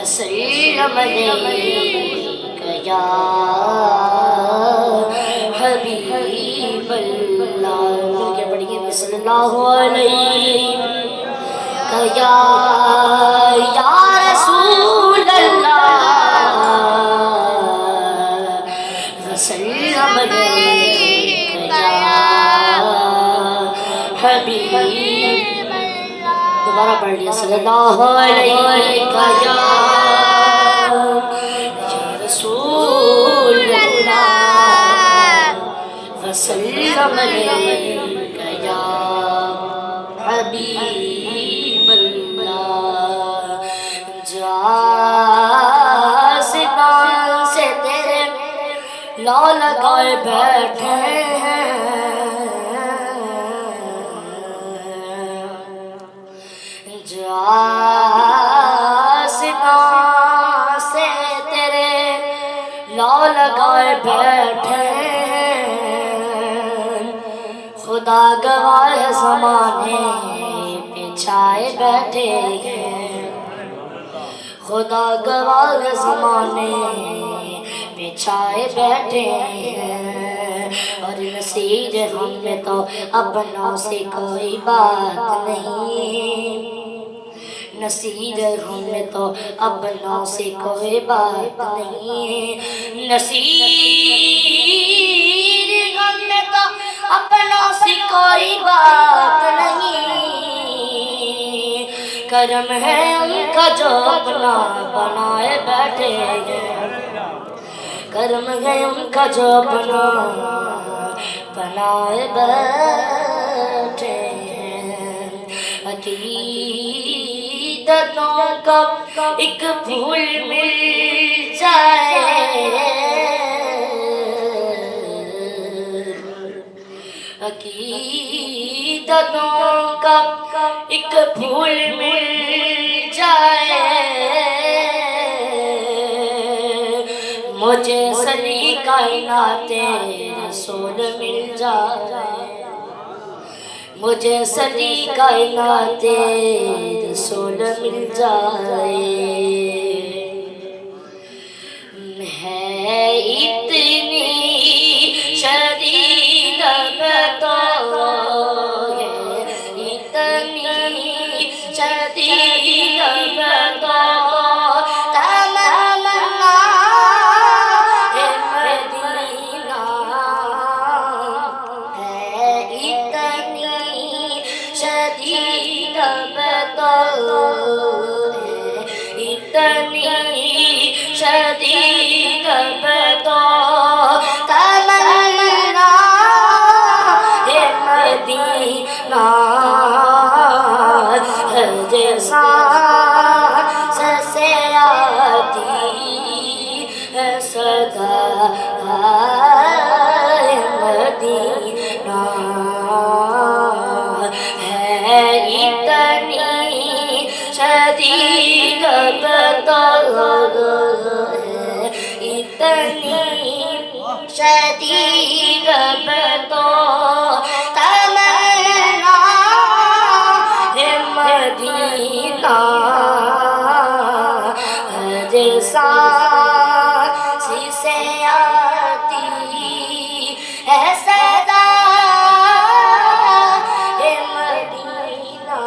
وسلم عليك يا حبيب اللہ. کیا پڑھیے صلی اللہ علیہ یا رسول اللہ وسلم علیک یا حبیب. دوبارہ پڑھ لیا صلی اللہ علیہ یا رسول اللہ وسلم علیک یا حبیب اللہ. جاسدان سے تیرے لو لگائے بیٹھے ہیں، جاسدان سے تیرے لو لگائے بیٹھے ہیں. خدا گواہ ہے زمانے پہ چھائے بیٹھے ہیں، خدا گواہ ہے زمانے پہ چھائے بیٹھے ہیں. اور نصیر ہم میں تو اپنوں سے کوئی بات نہیں، نصیر ہم میں تو اپنوں سے کوئی بات نہیں. نصیر ہم میں تو اپنوں سے کوئی بات نہیں. کرم ہے ان کا جو اپنا بنائے بیٹھے ہیں، کرم ہے ان کا جو اپنا بنائے بیٹھے ہیں. عقیدتوں کا ایک پھول مل جائے، عقیدتوں کا ایک پھول مل جائے. مجھے سری کائنات رسول مل جائے، مجھے سری کائنات رسول مل جائے. ہے اتنی شدید تو ہے اتنی شدید تو شدید تو تمنا ہے مدینہ جیسا سے آتی ہے صدا مدینہ. ہے اتنی شدید تو اتنی شدید تو تمنا ہے مدینہ جیسا سے آتی ہے صدا ہے مدینہ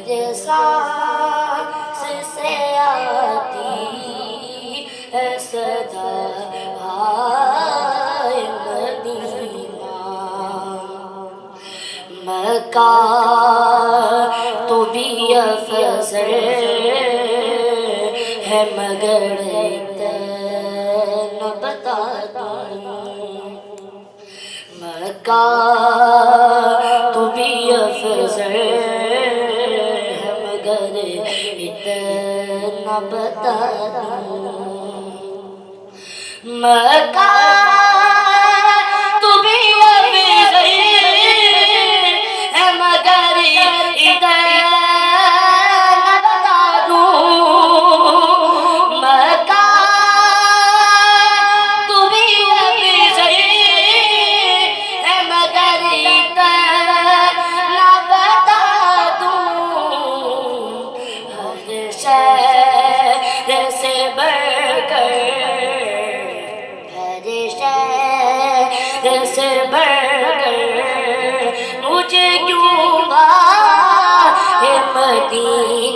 جیسا سے آتی ہے صدا مدینہ. مکہ تو بھی افضل ہے مگر اتنا بتا دوں، مکہ تو بھی افضل ہے مگر اتنا بتا دوں. مکہ تو بھی افضل ہے مگر اتنا بتا دوں. مکہ تو بھی افضل ہے مگر اتنا بتا دوں.